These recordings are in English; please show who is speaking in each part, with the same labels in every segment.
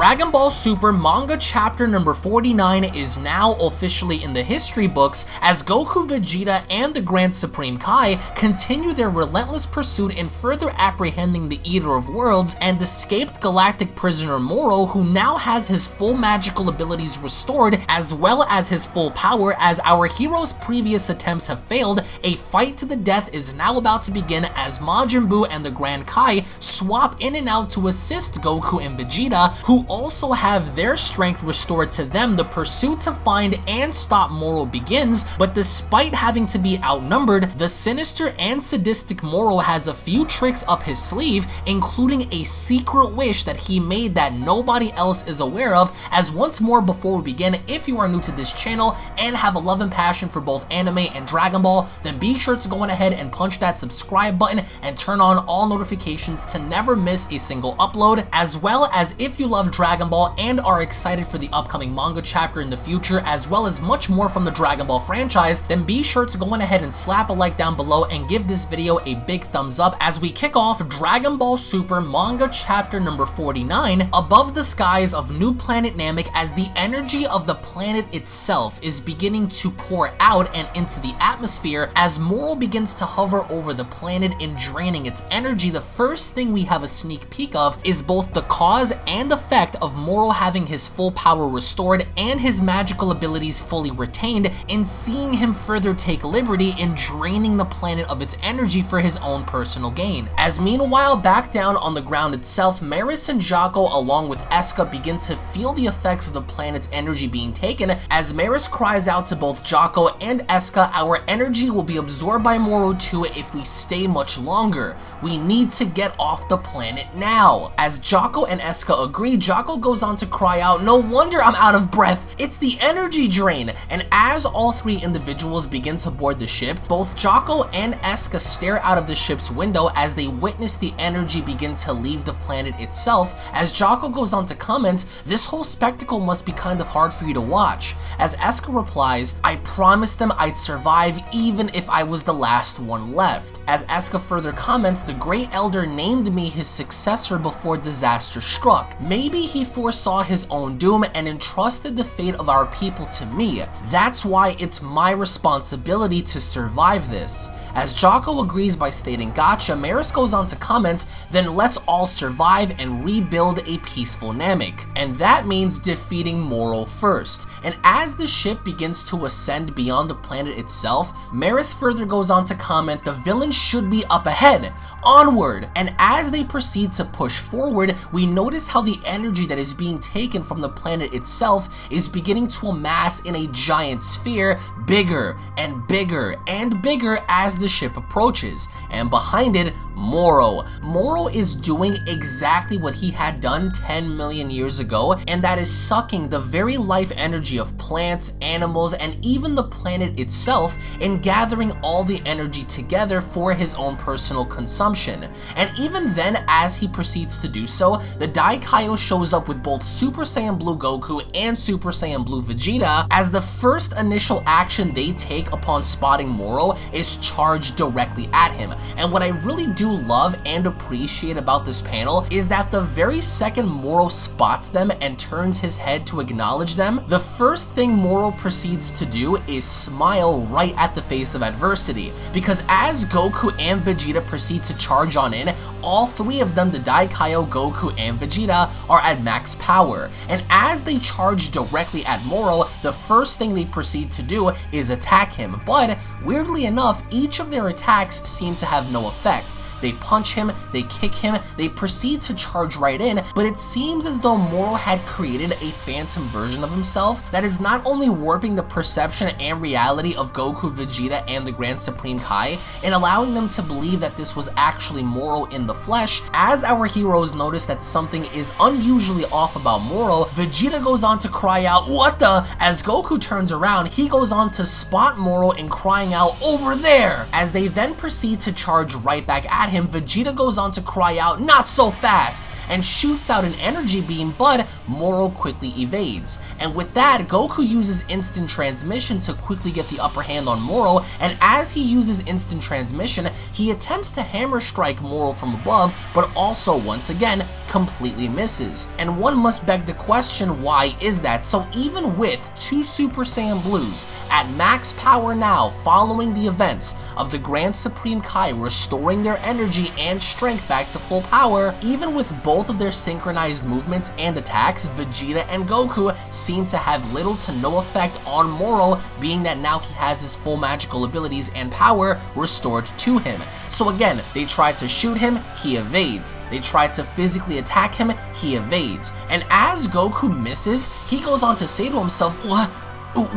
Speaker 1: Dragon Ball Super manga chapter number 49 is now officially in the history books as Goku, Vegeta, and the Grand Supreme Kai continue their relentless pursuit in further apprehending the Eater of Worlds and escaped galactic prisoner Moro, who now has his full magical abilities restored as well as his full power. As our hero's previous attempts have failed, a fight to the death is now about to begin as Majin Buu and the Grand Kai swap in and out to assist Goku and Vegeta, who also have their strength restored to them. The pursuit to find and stop Moro begins, but despite having to be outnumbered, the sinister and sadistic Moro has a few tricks up his sleeve, including a secret wish that he made that nobody else is aware of. As once more before we begin, if you are new to this channel and have a love and passion for both anime and Dragon Ball, then be sure to go on ahead and punch that subscribe button and turn on all notifications to never miss a single upload, as well as if you love Dragon Ball and are excited for the upcoming manga chapter in the future, as well as much more from the Dragon Ball franchise, then be sure to go on ahead and slap a like down below and give this video a big thumbs up as we kick off Dragon Ball Super manga chapter number 49, above the skies of new planet Namek, as the energy of the planet itself is beginning to pour out and into the atmosphere as Moro begins to hover over the planet and draining its energy. The first thing we have a sneak peek of is both the cause and effect of Moro having his full power restored and his magical abilities fully retained, and seeing him further take liberty in draining the planet of its energy for his own personal gain. As meanwhile, back down on the ground itself, Maris and Jocko along with Eska begin to feel the effects of the planet's energy being taken, as Maris cries out to both Jocko and Eska, "Our energy will be absorbed by Moro too if we stay much longer. We need to get off the planet now." As Jocko and Eska agree, Jocko goes on to cry out, "No wonder I'm out of breath, it's the energy drain." And as all three individuals begin to board the ship, both Jocko and Eska stare out of the ship's window as they witness the energy begin to leave the planet itself. As Jocko goes on to comment, "This whole spectacle must be kind of hard for you to watch." As Eska replies, "I promised them I'd survive even if I was the last one left." As Eska further comments, "The Great Elder named me his successor before disaster struck. Maybe he foresaw his own doom and entrusted the fate of our people to me. That's why it's my responsibility to survive this." As Jocko agrees by stating "Gotcha," Maris goes on to comment, "Then let's all survive and rebuild a peaceful Namek. And that means defeating Moro first." And as the ship begins to ascend beyond the planet itself, Maris further goes on to comment, "The villain should be up ahead. Onward." And as they proceed to push forward, we notice how the energy that is being taken from the planet itself is beginning to amass in a giant sphere, bigger and bigger and bigger as the ship approaches. And behind it, Moro. Moro is doing exactly what he had done 10 million years ago, and that is sucking the very life energy of plants, animals, and even the planet itself, and gathering all the energy together for his own personal consumption. And even then, as he proceeds to do so, the Daikaioshin shows up with both Super Saiyan Blue Goku and Super Saiyan Blue Vegeta, as the first initial action they take upon spotting Moro is charge directly at him. And what I really do love and appreciate about this panel is that the very second Moro spots them and turns his head to acknowledge them, the first thing Moro proceeds to do is smile right at the face of adversity. Because as Goku and Vegeta proceed to charge on in, all three of them, the Daikaioshin, Goku, and Vegeta, are at max power. And as they charge directly at Moro, the first thing they proceed to do is attack him. But weirdly enough, each of their attacks seem to have no effect. They punch him, they kick him, they proceed to charge right in, but it seems as though Moro had created a phantom version of himself that is not only warping the perception and reality of Goku, Vegeta, and the Grand Supreme Kai, and allowing them to believe that this was actually Moro in the flesh. As our heroes notice that something is unusually off about Moro, Vegeta goes on to cry out, "What the?" As Goku turns around, he goes on to spot Moro and crying out, "Over there!" As they then proceed to charge right back at him, Vegeta goes on to cry out, "Not so fast!" and shoots out an energy beam, but Moro quickly evades. And with that, Goku uses instant transmission to quickly get the upper hand on Moro, and as he uses instant transmission, he attempts to hammer strike Moro from above, but also once again completely misses. And one must beg the question, why is that? So even with 2 Super Saiyan Blues at max power now, following the events of the Grand Supreme Kai restoring their energy and strength back to full power, even with both of their synchronized movements and attacks, Vegeta and Goku seem to have little to no effect on Moro, being that now he has his full magical abilities and power restored to him. So again, they try to shoot him, he evades. They try to physically attack him, he evades. And as Goku misses, he goes on to say to himself,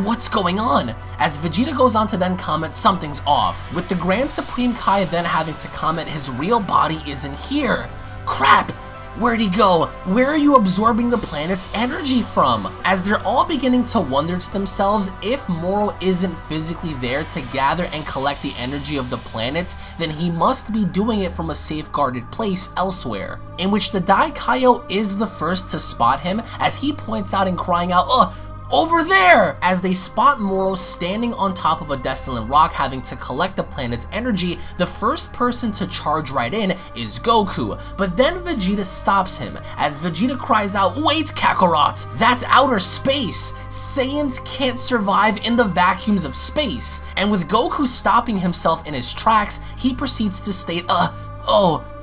Speaker 1: what's going on? As Vegeta goes on to then comment, something's off, with the Grand Supreme Kai then having to comment, his real body isn't here. Crap! Where'd he go? Where are you absorbing the planet's energy from? As they're all beginning to wonder to themselves, if Moro isn't physically there to gather and collect the energy of the planet, then he must be doing it from a safeguarded place elsewhere. In which the Daikaio is the first to spot him, as he points out and crying out, over there! As they spot Moro standing on top of a desolate rock having to collect the planet's energy, the first person to charge right in is Goku, but then Vegeta stops him, as Vegeta cries out, wait Kakarot! That's outer space! Saiyans can't survive in the vacuums of space! And with Goku stopping himself in his tracks, he proceeds to state,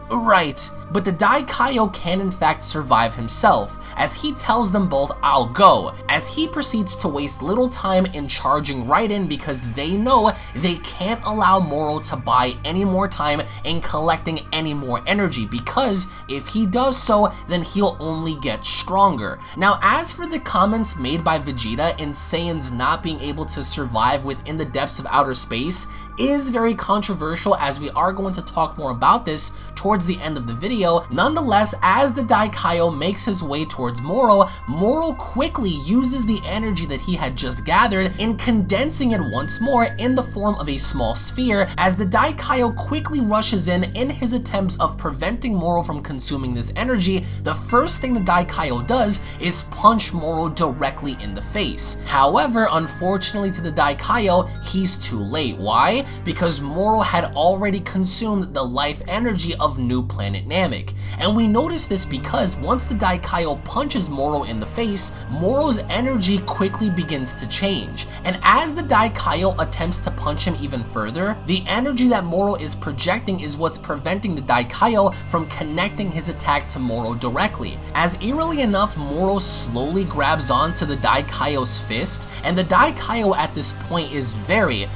Speaker 1: right. But the Daikaio can in fact survive himself, as he tells them both, I'll go, as he proceeds to waste little time in charging right in because they know they can't allow Moro to buy any more time in collecting any more energy, because if he does so, then he'll only get stronger. Now, as for the comments made by Vegeta in Saiyans not being able to survive within the depths of outer space, is very controversial, as we are going to talk more about this towards the end of the video. Nonetheless, as the Daikaio makes his way towards Moro, Moro quickly uses the energy that he had just gathered in condensing it once more in the form of a small sphere, as the Daikaio quickly rushes in his attempts of preventing Moro from consuming this energy. The first thing the Daikaio does is punch Moro directly in the face. However, unfortunately to the Daikaio, he's too late. Why? Because Moro had already consumed the life energy of new planet Namek. And we notice this because once the Daikaio punches Moro in the face, Moro's energy quickly begins to change. And as the Daikaio attempts to punch him even further, the energy that Moro is projecting is what's preventing the Daikaio from connecting his attack to Moro directly. As eerily enough, Moro slowly grabs onto the Daikaio's fist, and the Daikaio at this point is very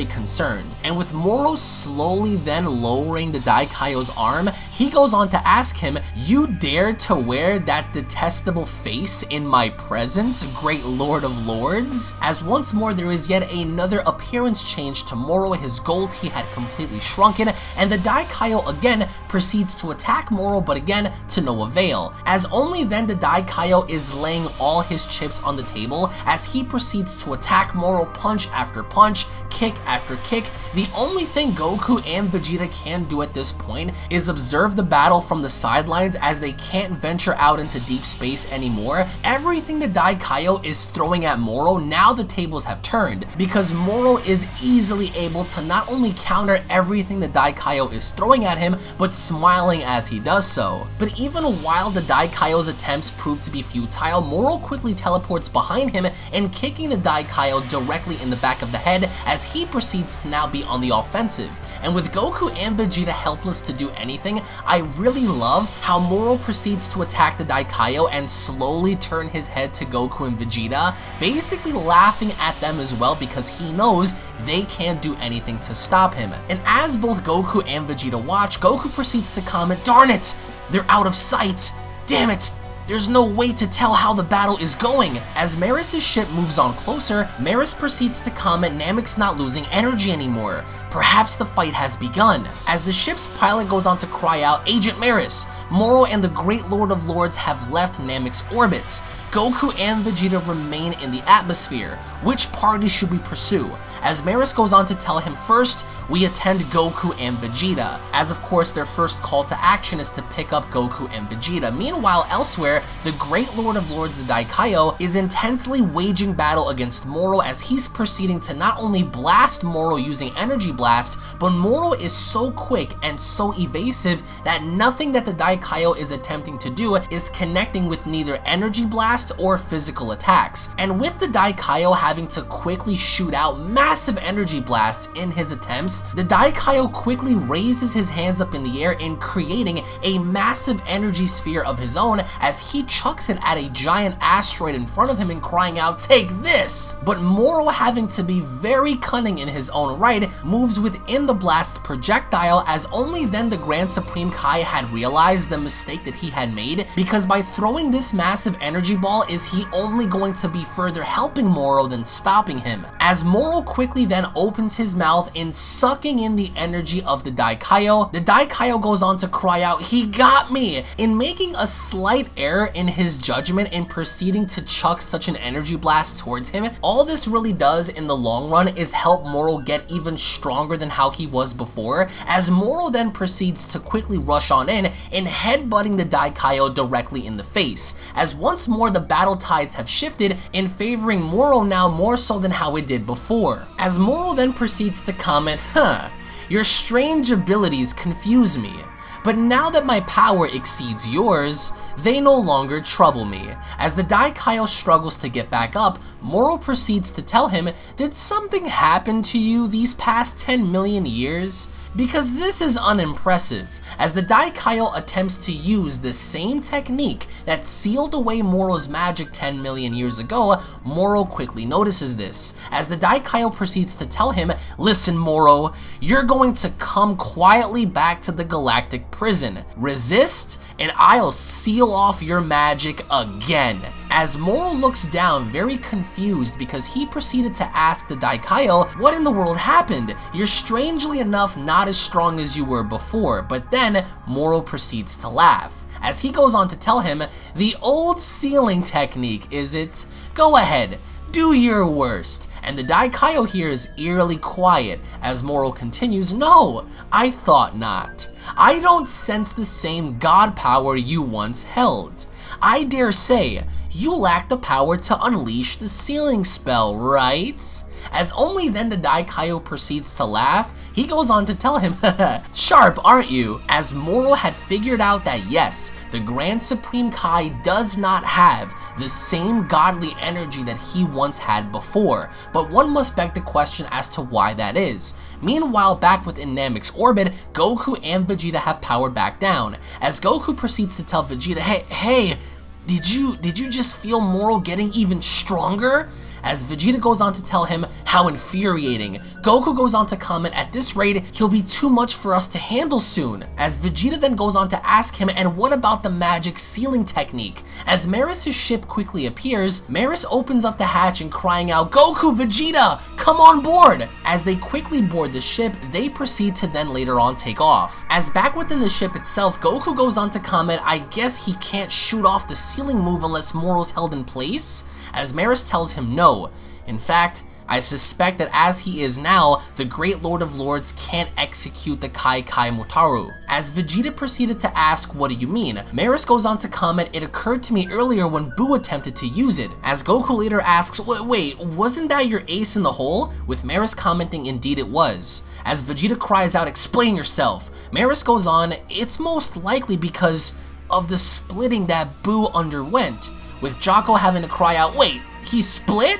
Speaker 1: concerned. And with Moro slowly then lowering the Daikaio's arm, he goes on to ask him, you dare to wear that detestable face in my presence, great Lord of Lords? As once more there is yet another appearance change to Moro, his gold he had completely shrunken, and the Daikaio again proceeds to attack Moro, but again to no avail. As only then the Daikaio is laying all his chips on the table as he proceeds to attack Moro punch after punch, kick after kick. The only thing Goku and Vegeta can do at this point is observe the battle from the sidelines, as they can't venture out into deep space anymore. Everything the Daikaio is throwing at Moro, now the tables have turned, because Moro is easily able to not only counter everything the Daikaio is throwing at him, but smiling as he does so. But even while the Daikaio's attempts prove to be futile, Moro quickly teleports behind him and kicking the Daikaio directly in the back of the head, as he proceeds to now be on the offensive. And with Goku and Vegeta helpless to do anything, I really love how Moro proceeds to attack the Daikaio and slowly turn his head to Goku and Vegeta, basically laughing at them as well because he knows they can't do anything to stop him. And as both Goku and Vegeta watch, Goku proceeds to comment, darn it, they're out of sight, damn it. There's no way to tell how the battle is going. As Maris' ship moves on closer, Maris proceeds to comment Namek's not losing energy anymore. Perhaps the fight has begun. As the ship's pilot goes on to cry out, Agent Maris, Moro and the Great Lord of Lords have left Namek's orbit. Goku and Vegeta remain in the atmosphere. Which party should we pursue? As Maris goes on to tell him, first, we attend Goku and Vegeta, as of course their first call to action is to pick up Goku and Vegeta. Meanwhile, elsewhere, the Great Lord of Lords, the Daikaio, is intensely waging battle against Moro, as he's proceeding to not only blast Moro using Energy Blast, but Moro is so quick and so evasive that nothing that the Daikaio Daikaio is attempting to do is connecting with neither energy blast or physical attacks. And with the Daikaio having to quickly shoot out massive energy blasts in his attempts, the Daikaio quickly raises his hands up in the air in creating a massive energy sphere of his own as he chucks it at a giant asteroid in front of him and crying out, "Take this!" But Moro, having to be very cunning in his own right, moves within the blast's projectile, as only then the Grand Supreme Kai had realized the mistake that he had made, because by throwing this massive energy ball is he only going to be further helping Moro than stopping him. As Moro quickly then opens his mouth in sucking in the energy of the Daikaio goes on to cry out, "He got me!" In making a slight error in his judgment in proceeding to chuck such an energy blast towards him. All this really does in the long run is help Moro get even stronger than how he was before, as Moro then proceeds to quickly rush on in and headbutting the Daikaio directly in the face, as once more the battle tides have shifted in favoring Moro now more so than how it did before. As Moro then proceeds to comment, "Your strange abilities confuse me, but now that my power exceeds yours, they no longer trouble me." As the Daikaio struggles to get back up, Moro proceeds to tell him, "Did something happen to you these past 10 million years? Because this is unimpressive." As the Daikaio attempts to use the same technique that sealed away Moro's magic 10 million years ago, Moro quickly notices this. As the Daikaio proceeds to tell him, "Listen, Moro, you're going to come quietly back to the galactic prison. Resist, and I'll seal off your magic again." As Moro looks down very confused because he proceeded to ask the Daikaio, "What in the world happened? You're strangely enough not as strong as you were before." But then Moro proceeds to laugh, as he goes on to tell him, "The old sealing technique, is it? Go ahead, do your worst." And the Daikaio here is eerily quiet as Moro continues, "No, I thought not. I don't sense the same god power you once held. I dare say, you lack the power to unleash the sealing spell, right?" As only then the Daikaio proceeds to laugh, he goes on to tell him, "Sharp, aren't you?" As Moro had figured out that yes, the Grand Supreme Kai does not have the same godly energy that he once had before, but one must beg the question as to why that is. Meanwhile, back within Namek's orbit, Goku and Vegeta have powered back down, as Goku proceeds to tell Vegeta, hey, did you just feel Moro getting even stronger?" As Vegeta goes on to tell him how infuriating. Goku goes on to comment, "At this rate, he'll be too much for us to handle soon." As Vegeta then goes on to ask him, "And what about the magic sealing technique?" As Maris' ship quickly appears, Maris opens up the hatch and crying out, "Goku, Vegeta, come on board!" As they quickly board the ship, they proceed to then later on take off. As back within the ship itself, Goku goes on to comment, "I guess he can't shoot off the sealing move unless Moro's held in place?" As Maris tells him no. In fact, I suspect that as he is now, the Great Lord of Lords can't execute the Kai Mutaru. As Vegeta proceeded to ask, "What do you mean?" Maris goes on to comment, "It occurred to me earlier when Buu attempted to use it." As Goku later asks, "Wait, wasn't that your ace in the hole?" With Maris commenting, "Indeed it was." As Vegeta cries out, "Explain yourself." Maris goes on, "It's most likely because of the splitting that Buu underwent." With Jocko having to cry out, "Wait, he split?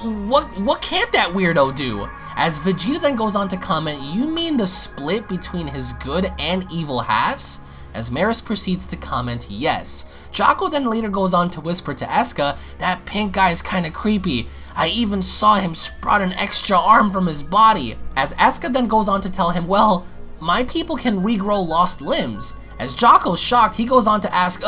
Speaker 1: What can't that weirdo do?" As Vegeta then goes on to comment, "You mean the split between his good and evil halves?" As Maris proceeds to comment, "Yes." Jocko then later goes on to whisper to Eska, "That pink guy's kinda creepy. I even saw him sprout an extra arm from his body." As Eska then goes on to tell him, "Well, my people can regrow lost limbs." As Jocko's shocked, he goes on to ask,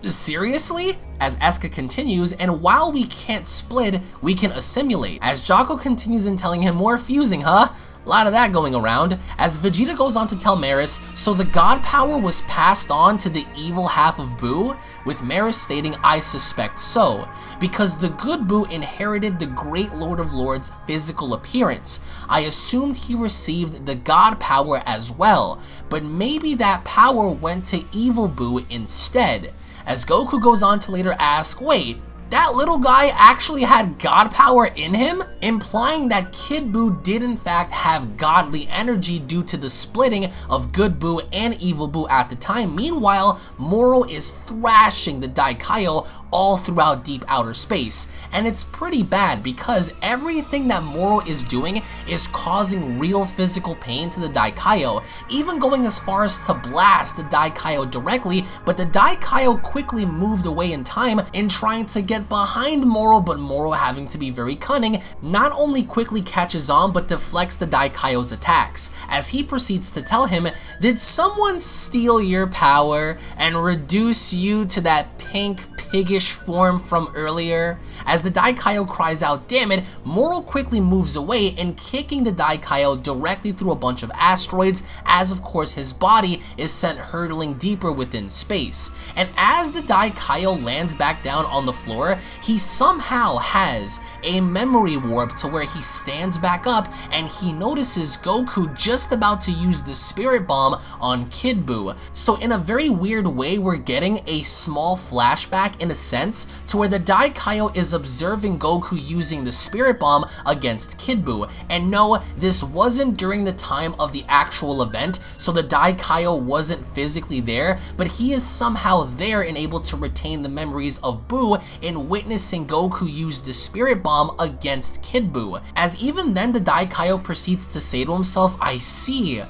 Speaker 1: "Seriously?" As Eska continues, "And while we can't split, we can assimilate." As Jocko continues in telling him, "More fusing, huh? A lot of that going around." As Vegeta goes on to tell Maris, "So the god power was passed on to the evil half of Buu?" With Maris stating, "I suspect so, because the good Buu inherited the Great Lord of Lords' physical appearance. I assumed he received the god power as well, but maybe that power went to evil Buu instead." As Goku goes on to later ask, "Wait, that little guy actually had god power in him, implying that Kid Buu did in fact have godly energy due to the splitting of good Buu and evil Buu at the time. Meanwhile, Moro is thrashing the Daikaio all throughout deep outer space, and it's pretty bad because everything that Moro is doing is causing real physical pain to the Daikaio, even going as far as to blast the Daikaio directly, but the Daikaio quickly moved away in time in trying to get behind Moro, but Moro, having to be very cunning, not only quickly catches on but deflects the Daikaio's attacks, as he proceeds to tell him, "Did someone steal your power and reduce you to that pink piggish form from earlier?" As the Daikaio cries out, "Damn it," Moro quickly moves away and kicking the Daikaio directly through a bunch of asteroids, as of course his body is sent hurtling deeper within space. And as the Daikaio lands back down on the floor, he somehow has a memory warp to where he stands back up and he notices Goku just about to use the Spirit Bomb on Kid Buu. So in a very weird way, we're getting a small flashback in a sense to where the Daikaio is observing Goku using the Spirit Bomb against Kid Buu. And no, this wasn't during the time of the actual event, so the Daikaio wasn't physically there, but he is somehow there and able to retain the memories of Buu in witnessing Goku use the Spirit Bomb against Kid Buu. As even then the Daikaio proceeds to say to himself, "I see.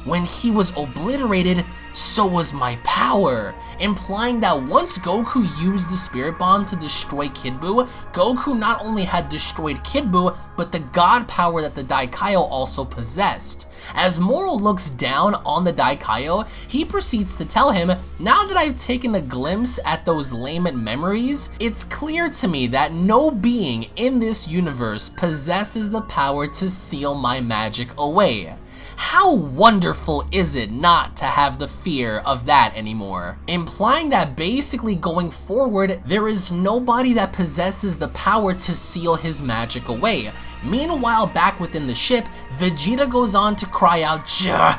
Speaker 1: When he was obliterated, so was my power," implying that once Goku used the Spirit Bomb to destroy Kid Buu, Goku not only had destroyed Kid Buu, but the god power that the Daikaio also possessed. As Moro looks down on the Daikaio, he proceeds to tell him, "Now that I've taken a glimpse at those lament memories, it's clear to me that no being in this universe possesses the power to seal my magic away. How wonderful is it not to have the fear of that anymore?" Implying that basically going forward, there is nobody that possesses the power to seal his magic away. Meanwhile, back within the ship, Vegeta goes on to cry out, "Jah!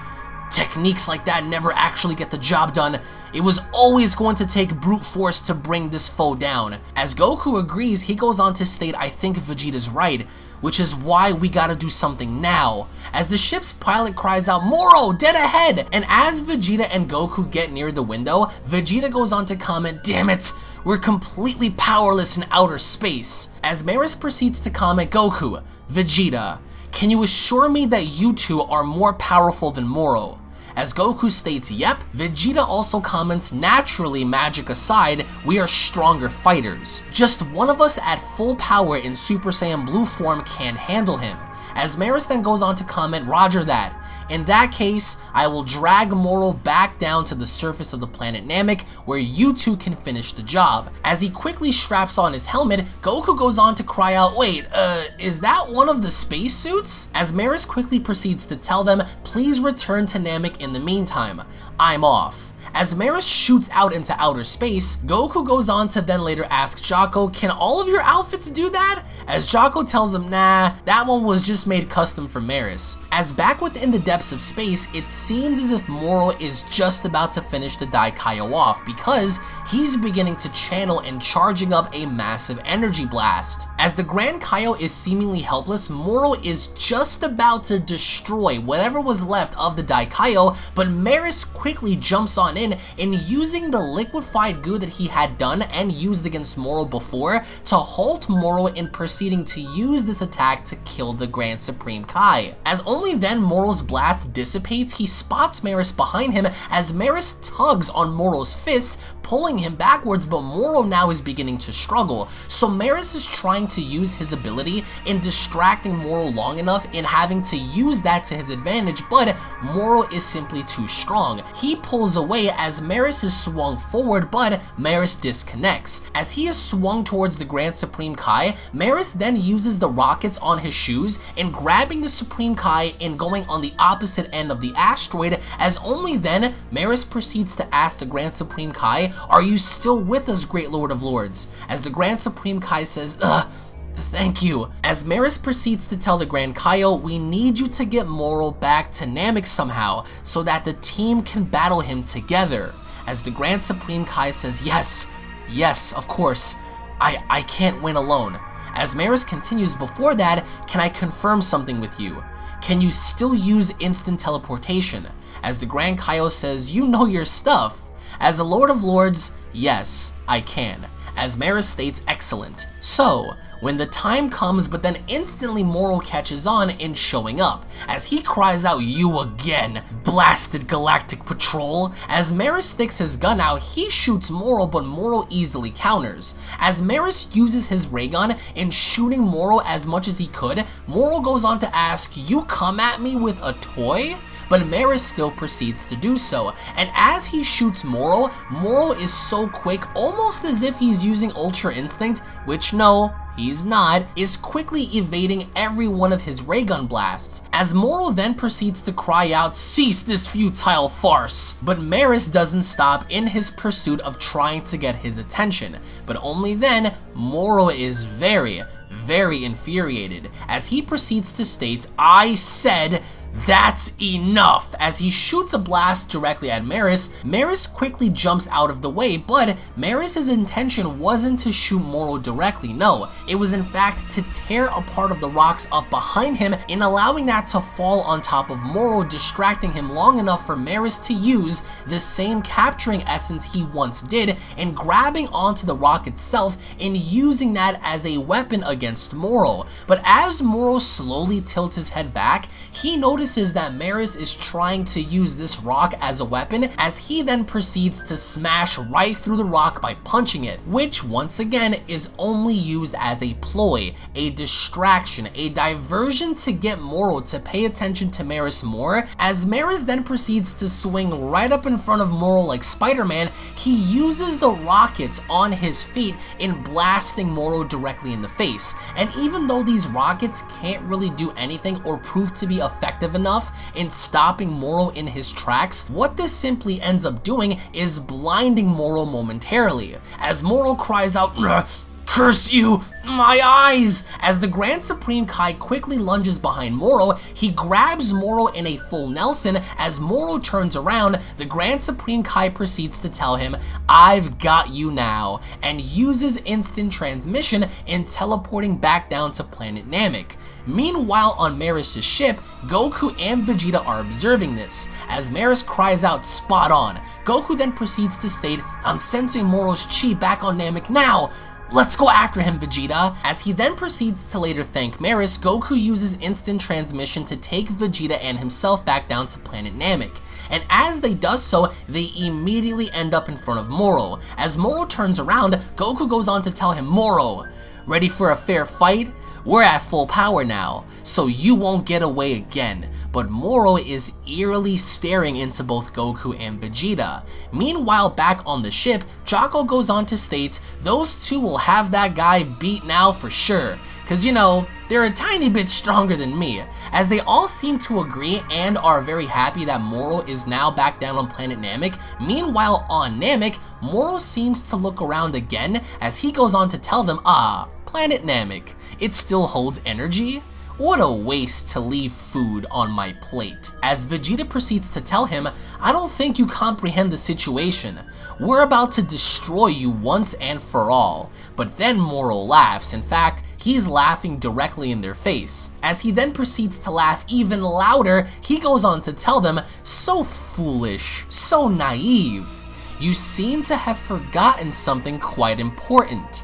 Speaker 1: Techniques like that never actually get the job done. It was always going to take brute force to bring this foe down." As Goku agrees, he goes on to state, "I think Vegeta's right, which is why we gotta do something now." As the ship's pilot cries out, "Moro, dead ahead!" And as Vegeta and Goku get near the window, Vegeta goes on to comment, "Damn it, we're completely powerless in outer space." As Maris proceeds to comment, "Goku, Vegeta, can you assure me that you two are more powerful than Moro?" As Goku states, "Yep." Vegeta also comments, "Naturally, magic aside, we are stronger fighters. Just one of us at full power in Super Saiyan Blue form can handle him." As Maris then goes on to comment, "Roger that. In that case, I will drag Moro back down to the surface of the planet Namek, where you two can finish the job." As he quickly straps on his helmet, Goku goes on to cry out, "Wait, is that one of the spacesuits?" As Maris quickly proceeds to tell them, "Please return to Namek in the meantime. I'm off." As Maris shoots out into outer space, Goku goes on to then later ask Jocko, "Can all of your outfits do that?" As Jocko tells him, "Nah, that one was just made custom for Maris." As back within the depths of space, it seems as if Moro is just about to finish the Daikaio off because he's beginning to channel and charging up a massive energy blast. As the Grand Kaio is seemingly helpless, Moro is just about to destroy whatever was left of the Daikaio, but Maris quickly jumps on in and using the liquefied goo that he had done and used against Moro before to halt Moro in proceeding to use this attack to kill the Grand Supreme Kai. As only then Moro's blast dissipates, he spots Maris behind him as Maris tugs on Moro's fist, pulling him backwards, but Moro now is beginning to struggle. So Maris is trying to use his ability in distracting Moro long enough in having to use that to his advantage, but Moro is simply too strong. He pulls away as Maris is swung forward, but Maris disconnects. As he is swung towards the Grand Supreme Kai, Maris then uses the rockets on his shoes in grabbing the Supreme Kai and going on the opposite end of the asteroid, as only then Maris proceeds to ask the Grand Supreme Kai, "Are you still with us, Great Lord of Lords?" As the Grand Supreme Kai says, "Thank you." As Maris proceeds to tell the Grand Kaio, "We need you to get Moro back to Namek somehow so that the team can battle him together." As the Grand Supreme Kai says, Yes, of course. I can't win alone. As Moros continues, before that, can I confirm something with you? Can you still use instant teleportation? As the Grand Kaio says, you know your stuff. As a Lord of Lords, yes, I can. As Moros states, excellent. So, when the time comes, but then instantly Moro catches on in showing up, as he cries out, you again, blasted galactic patrol. As Moros sticks his gun out, he shoots Moro, but Moro easily counters. As Moros uses his ray gun in shooting Moro as much as he could, Moro goes on to ask, you come at me with a toy? But Moros still proceeds to do so, and as he shoots Moro, Moro is so quick, almost as if he's using Ultra Instinct, which no, he's not, is quickly evading every one of his ray gun blasts, as Moro then proceeds to cry out, cease this futile farce! But Moros doesn't stop in his pursuit of trying to get his attention, but only then, Moro is very infuriated, as he proceeds to state, I said, that's enough! As he shoots a blast directly at Moros, Moros quickly jumps out of the way, but Moros' intention wasn't to shoot Moro directly, no. It was in fact to tear a part of the rocks up behind him and allowing that to fall on top of Moro, distracting him long enough for Moros to use the same capturing essence he once did and grabbing onto the rock itself and using that as a weapon against Moro. But as Moro slowly tilts his head back, he notices that Moros is trying to use this rock as a weapon, as he then proceeds to smash right through the rock by punching it, which once again is only used as a ploy, a distraction, a diversion to get Moro to pay attention to Moros more. As Moros then proceeds to swing right up in front of Moro like Spider-Man, he uses the rockets on his feet in blasting Moro directly in the face. And even though these rockets can't really do anything or prove to be effective enough in stopping Moro in his tracks, what this simply ends up doing is blinding Moro momentarily, as Moro cries out, curse you, my eyes! As the Grand Supreme Kai quickly lunges behind Moro, he grabs Moro in a full Nelson. As Moro turns around, the Grand Supreme Kai proceeds to tell him, I've got you now, and uses instant transmission in teleporting back down to planet Namek. Meanwhile, on Moros' ship, Goku and Vegeta are observing this. As Moros cries out, spot on, Goku then proceeds to state, I'm sensing Moro's chi back on Namek now! Let's go after him, Vegeta! As he then proceeds to later thank Moros, Goku uses instant transmission to take Vegeta and himself back down to planet Namek. And as they does so, they immediately end up in front of Moro. As Moro turns around, Goku goes on to tell him, Moro, ready for a fair fight? We're at full power now, so you won't get away again. But Moro is eerily staring into both Goku and Vegeta. Meanwhile, back on the ship, Jocko goes on to state, those two will have that guy beat now for sure, cause you know, they're a tiny bit stronger than me. As they all seem to agree and are very happy that Moro is now back down on planet Namek. Meanwhile, on Namek, Moro seems to look around again as he goes on to tell them, planet Namek, it still holds energy? What a waste to leave food on my plate. As Vegeta proceeds to tell him, I don't think you comprehend the situation. We're about to destroy you once and for all. But then Moro laughs. In fact, he's laughing directly in their face. As he then proceeds to laugh even louder, he goes on to tell them, so foolish, so naive. You seem to have forgotten something quite important.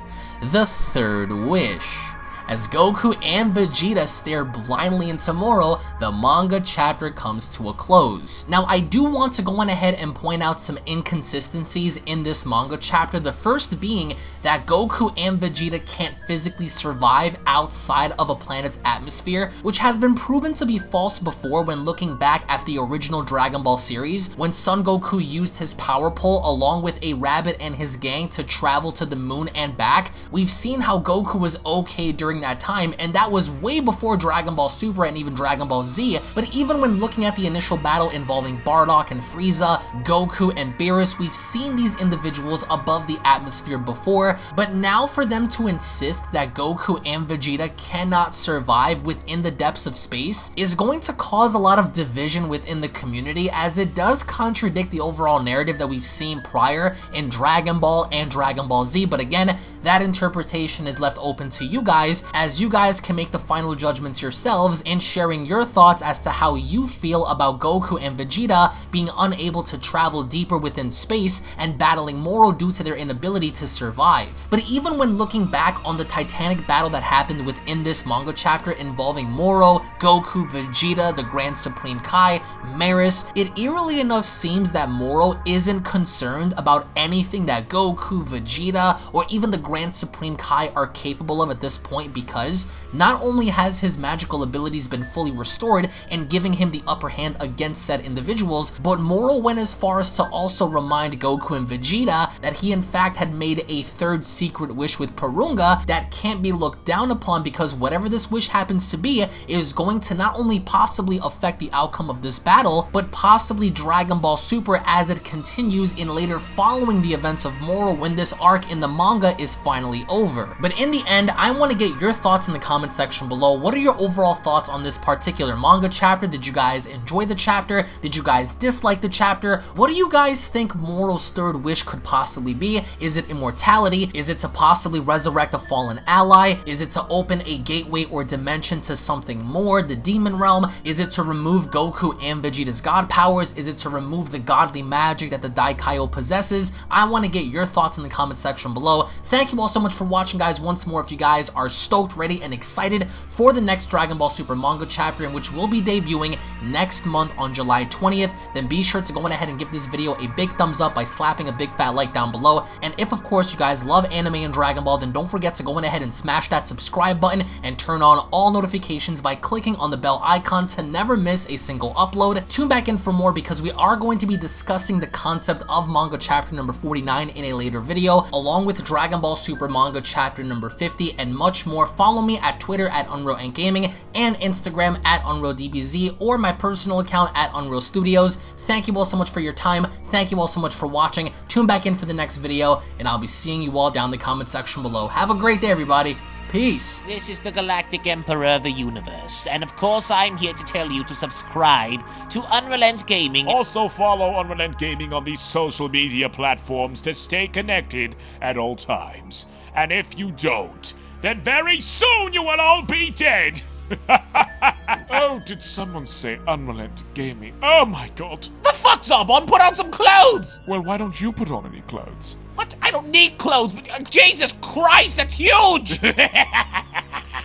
Speaker 1: The third wish. As Goku and Vegeta stare blindly into Moro, the manga chapter comes to a close. Now, I do want to go on ahead and point out some inconsistencies in this manga chapter. The first being that Goku and Vegeta can't physically survive outside of a planet's atmosphere, which has been proven to be false before when looking back at the original Dragon Ball series, when Son Goku used his power pole along with a rabbit and his gang to travel to the moon and back. We've seen how Goku was okay during that time, and that was way before Dragon Ball Super and even Dragon Ball Z. But even when looking at the initial battle involving Bardock and Frieza, Goku and Beerus, we've seen these individuals above the atmosphere before, but now for them to insist that Goku and Vegeta cannot survive within the depths of space is going to cause a lot of division within the community, as it does contradict the overall narrative that we've seen prior in Dragon Ball and Dragon Ball Z. But again, that interpretation is left open to you guys, as you guys can make the final judgments yourselves in sharing your thoughts as to how you feel about Goku and Vegeta being unable to travel deeper within space and battling Moro due to their inability to survive. But even when looking back on the titanic battle that happened within this manga chapter involving Moro, Goku, Vegeta, the Grand Supreme Kai, Moros, it eerily enough seems that Moro isn't concerned about anything that Goku, Vegeta, or even the Grand Supreme Kai are capable of at this point, because not only has his magical abilities been fully restored and giving him the upper hand against said individuals, but Moro went as far as to also remind Goku and Vegeta that he in fact had made a third secret wish with Porunga that can't be looked down upon, because whatever this wish happens to be is going to not only possibly affect the outcome of this battle, but possibly Dragon Ball Super as it continues in later following the events of Moro when this arc in the manga is finally over. But in the end, I want to get your thoughts in the comment section below. What are your overall thoughts on this particular manga chapter? Did you guys enjoy the chapter? Did you guys dislike the chapter? What do you guys think Moro's third wish could possibly be? Is it immortality? Is it to possibly resurrect a fallen ally? Is it to open a gateway or dimension to something more, the demon realm? Is it to remove Goku and Vegeta's god powers? Is it to remove the godly magic that the Daikaio possesses? I want to get your thoughts in the comment section below. Thank you all so much for watching, guys. Once more, if you guys are stoked, ready, and excited for the next Dragon Ball Super manga chapter, in which will be debuting next month on July 20th, then be sure to go ahead and give this video a big thumbs up by slapping a big fat like down below. And if of course you guys love anime and Dragon Ball, then don't forget to go ahead and smash that subscribe button and turn on all notifications by clicking on the bell icon to never miss a single upload. Tune back in for more, because we are going to be discussing the concept of manga chapter number 49 in a later video, along with Dragon Ball Super manga chapter number 50 and much more. Follow me at Twitter at UnrealEntGaming and Instagram at UnrealDBZ, or my personal account at Unreal Studios. Thank you all so much for your time. Thank you all so much for watching. Tune back in for the next video, and I'll be seeing you all down in the comment section below. Have a great day, everybody. Peace.
Speaker 2: This is the Galactic Emperor of the Universe, and of course I'm here to tell you to subscribe to UnrealEntGaming.
Speaker 3: Also follow UnrealEntGaming on these social media platforms to stay connected at all times. And if you don't, then very soon you will all be dead! Oh, did someone say UnrealEntGaming? Oh my god.
Speaker 2: The fuck's up? On, put on some clothes!
Speaker 3: Well, why don't you put on any clothes?
Speaker 2: What? I don't need clothes, but Jesus Christ, that's huge!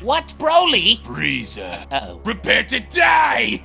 Speaker 2: What, Broly?
Speaker 3: Frieza.
Speaker 2: Uh-oh.
Speaker 3: Prepare to die!